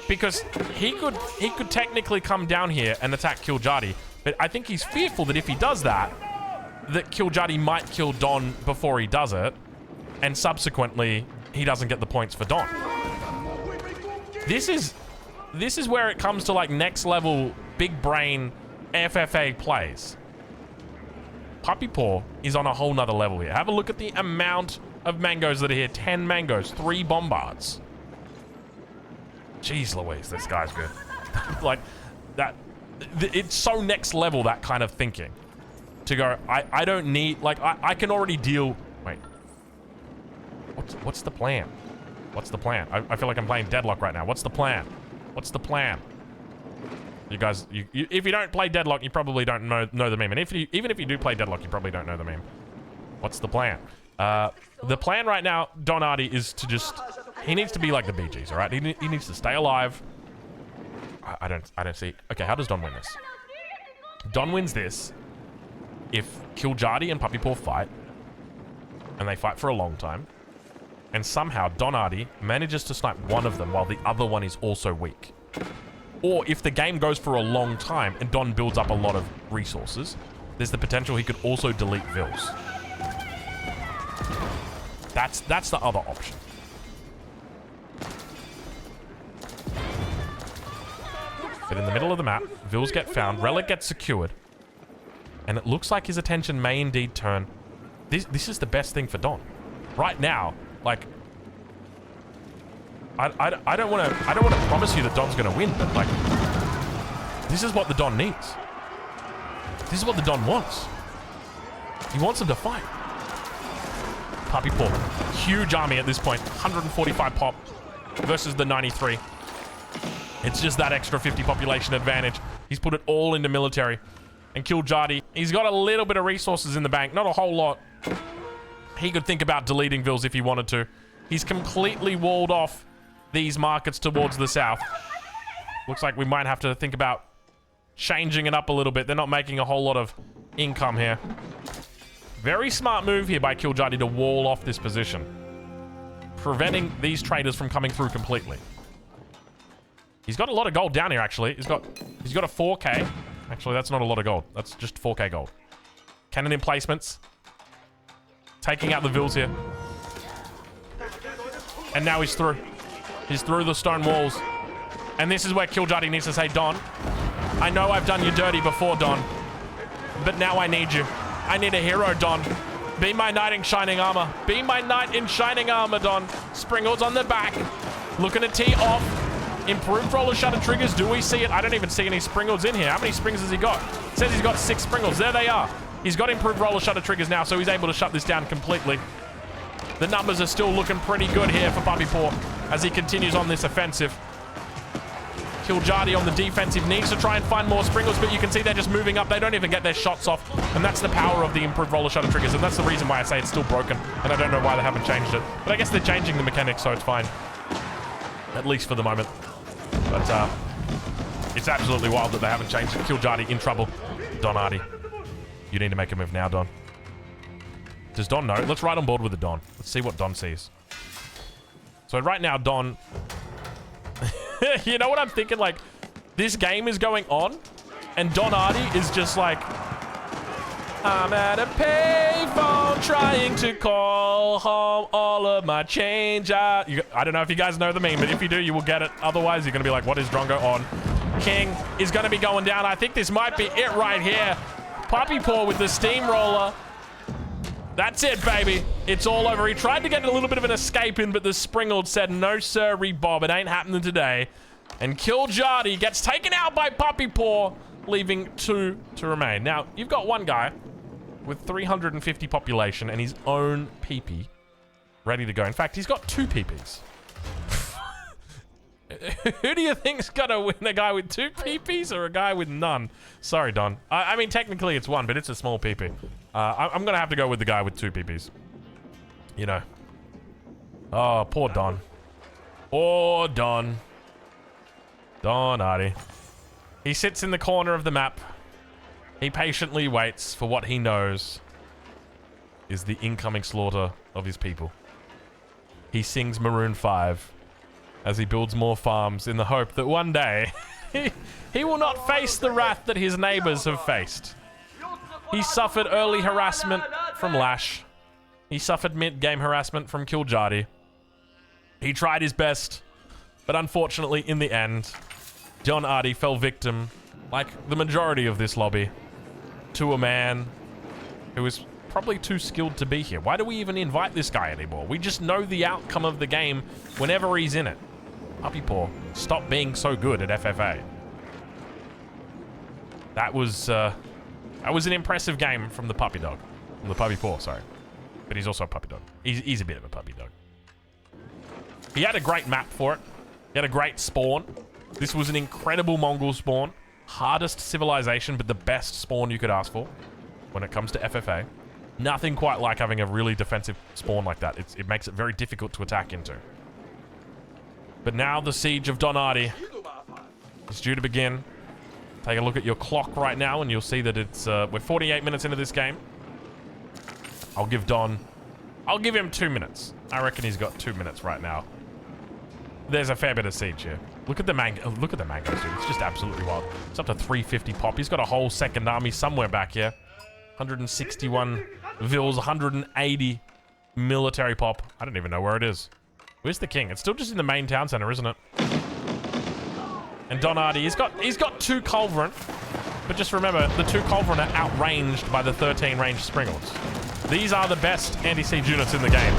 Because he could technically come down here and attack Kiljardi, but I think he's fearful that if he does that, that Kiljardi might kill Don before he does it, and subsequently he doesn't get the points for Don. This is where it comes to like next level big brain FFA plays. Puppy Paw is on a whole nother level here. Have a look at the amount of mangoes that are here. 10 mangoes, 3 bombards. Jeez Louise, this guy's good. Like, that, it's so next level, that kind of thinking. To go, I don't need, like, I can already deal, wait. What's the plan? What's the plan? I feel like I'm playing Deadlock right now. What's the plan? What's the plan? You guys, if you don't play Deadlock, you probably don't know the meme. And even if you do play Deadlock, you probably don't know the meme. What's the plan? The plan right now, Don Ardi, is to just... He needs to be like the Bee Gees, all right? He needs to stay alive. I don't see... Okay, how does Don win this? Don wins this if Kiljardi and Puppy Paw fight, and they fight for a long time, and somehow Don Ardi manages to snipe one of them while the other one is also weak. Or if the game goes for a long time and Don builds up a lot of resources, there's the potential he could also delete Vils. That's the other option. But in the middle of the map, Vils get found, Relic gets secured, and it looks like his attention may indeed turn. This is the best thing for Don. Right now, like, I don't want to promise you that Don's going to win, but like, this is what the Don needs. This is what the Don wants. He wants him to fight. Puppy Paw, huge army at this point, 145 pop versus the 93. It's just that extra 50 population advantage. He's put it all into military. And Kiljardi, he's got a little bit of resources in the bank, not a whole lot. He could think about deleting Vils if he wanted to. He's completely walled off these markets towards the south. Looks like we might have to think about changing it up a little bit. They're not making a whole lot of income here. Very smart move here by Kiljardi to wall off this position, preventing these traders from coming through completely. He's got a lot of gold down here, actually. He's got a 4K. Actually, that's not a lot of gold. That's just 4K gold. Cannon emplacements. Taking out the Vils here. And now he's through. He's through the stone walls. And this is where Kiljardi needs to say, Don, I know I've done you dirty before, Don. But now I need you. I need a hero, Don. Be my knight in shining armor. Be my knight in shining armor, Don. Springles on the back. Looking to tee off. Improved roller shutter triggers. Do we see it? I don't even see any Springles in here. How many Springs has he got? It says he's got 6 Springles. There they are. He's got improved roller shutter triggers now, so he's able to shut this down completely. The numbers are still looking pretty good here for Puppy Paw as he continues on this offensive. Kiljardi on the defensive needs to try and find more Springles, but you can see they're just moving up. They don't even get their shots off, and that's the power of the improved roller shutter triggers, and that's the reason why I say it's still broken, and I don't know why they haven't changed it. But I guess they're changing the mechanics, so it's fine. At least for the moment. But it's absolutely wild that they haven't changed it. Kiljardi in trouble. Don Artie, you need to make a move now, Don. Does Don know? Let's ride on board with the Don. Let's see what Don sees. So right now, Don... you know what I'm thinking? Like, this game is going on, and Don Artie is just like... I'm at a payphone trying to call home all of my change. I don't know if you guys know the meme, but if you do, you will get it. Otherwise, you're going to be like, what is Drongo on? King is going to be going down. I think this might be it right here. Puppy Paw with the steamroller. That's it, baby. It's all over. He tried to get a little bit of an escape in, but the Springald said, no, sirree, Bob. It ain't happening today. And Kiljardi gets taken out by Puppy Paw, leaving 2 to remain. Now, you've got one guy with 350 population and his own PP ready to go. In fact, he's got 2 PPs. Who do you think's gonna win, a guy with 2 PPs or a guy with none? Sorry, Don. I mean, technically it's 1, but it's a small PP. I'm gonna have to go with the guy with 2 PPs. You know. Oh, poor Don. Poor Don. Don Artie. He sits in the corner of the map. He patiently waits for what he knows is the incoming slaughter of his people. He sings Maroon 5 as he builds more farms in the hope that one day he will not face the wrath that his neighbors have faced. He suffered early harassment from Lash. He suffered mid-game harassment from Kiljardi. He tried his best, but unfortunately in the end, Don Artie fell victim, like the majority of this lobby, to a man who is probably too skilled to be here. Why do we even invite this guy anymore? We just know the outcome of the game whenever he's in it. Puppy Paw, stop being so good at FFA. That was an impressive game from the Puppy Dog. From the Puppy Paw, sorry. But he's also a Puppy Dog. He's a bit of a Puppy Dog. He had a great map for it. He had a great spawn. This was an incredible Mongol spawn. Hardest civilization, but the best spawn you could ask for when it comes to FFA. Nothing quite like having a really defensive spawn like that. It makes it very difficult to attack into. But now the siege of Don Artie is due to begin. Take a look at your clock right now and you'll see that it's we're 48 minutes into this game. I'll give him 2 minutes. I reckon he's got 2 minutes right now. There's a fair bit of siege here. Look at the mangoes, dude. It's just absolutely wild. It's up to 350 pop. He's got a whole second army somewhere back here. 161 Vils, 180 military pop. I don't even know where it is. Where's the king? It's still just in the main town center, isn't it? And Don Artie, he's got 2 Culverin. But just remember, the 2 Culverin are outranged by the 13 ranged Springles. These are the best anti-siege units in the game.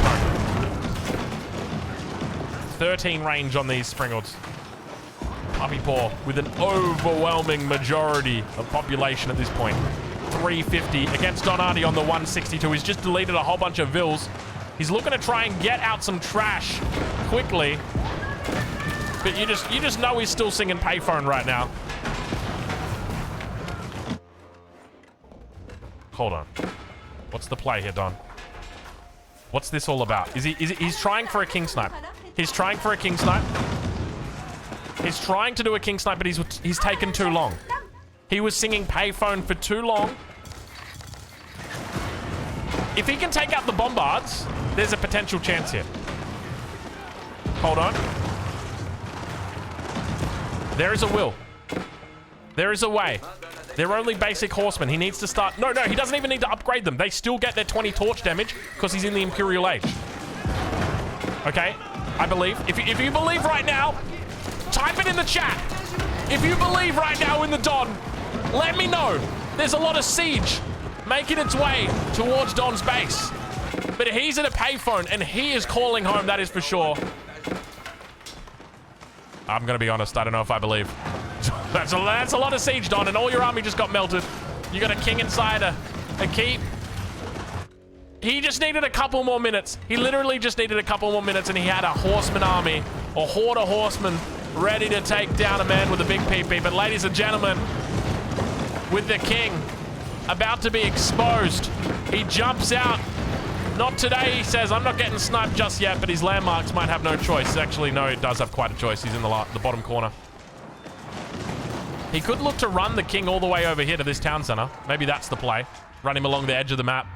13 range on these Springles. Puppy Paw with an overwhelming majority of population at this point. 350 against Don Artie on the 162. He's just deleted a whole bunch of Vils. He's looking to try and get out some trash quickly. But you just know he's still singing payphone right now. Hold on. What's the play here, Don? What's this all about? He's trying for a king snipe. He's trying for a king snipe. He's trying to do a king snipe, but he's taken too long. He was singing payphone for too long. If he can take out the bombards, there's a potential chance here. Hold on. There is a will. There is a way. They're only basic horsemen. He needs to start... No, he doesn't even need to upgrade them. They still get their 20 torch damage because he's in the Imperial Age. Okay? I believe. If you believe right now, type it in the chat. If you believe right now in the Don, let me know. There's a lot of siege making its way towards Don's base. But he's at a payphone, and he is calling home, that is for sure. I'm going to be honest, I don't know if I believe. That's a lot of siege, Don, and all your army just got melted. You got a king inside a keep. He just needed a couple more minutes. He literally just needed a couple more minutes, and he had a horseman army, or horde of horsemen, ready to take down a man with a big PP. But ladies and gentlemen, with the king about to be exposed, he jumps out. Not today, he says. I'm not getting sniped just yet, but his landmarks might have no choice. Actually, no, he does have quite a choice. He's in the bottom corner. He could look to run the king all the way over here to this town center. Maybe that's the play. Run him along the edge of the map.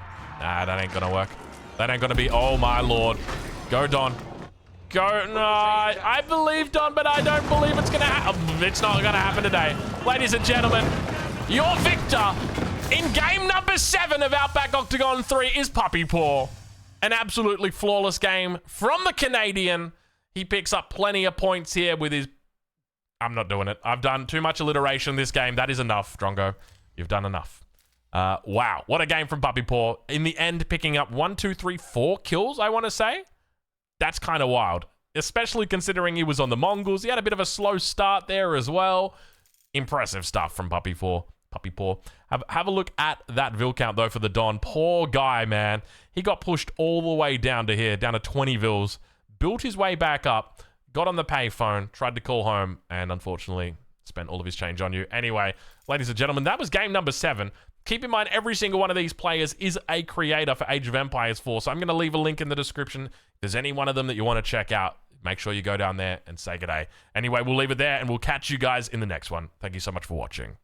Nah, that ain't gonna work. That ain't gonna be... Oh, my lord. Go, Don. Go. No, I believe, Don, but I don't believe it's gonna happen. It's not gonna happen today. Ladies and gentlemen, your victor in game number 7 of Outback Octagon 3 is Puppy Paw. An absolutely flawless game from the Canadian. He picks up plenty of points here with his... I'm not doing it. I've done too much alliteration this game. That is enough, Drongo. You've done enough. Wow. What a game from Puppy Paw. In the end, picking up 1, 2, 3, 4 kills, I want to say. That's kind of wild. Especially considering he was on the Mongols. He had a bit of a slow start there as well. Impressive stuff from Puppy Paw. Have a look at that Vil count, though, for the Don. Poor guy, man. He got pushed all the way down to here, down to 20 Vils. Built his way back up. Got on the payphone. Tried to call home. And unfortunately, spent all of his change on you. Anyway, ladies and gentlemen, that was game number 7. Keep in mind, every single one of these players is a creator for Age of Empires 4. So I'm going to leave a link in the description. If there's any one of them that you want to check out, make sure you go down there and say good day. Anyway, we'll leave it there, and we'll catch you guys in the next one. Thank you so much for watching.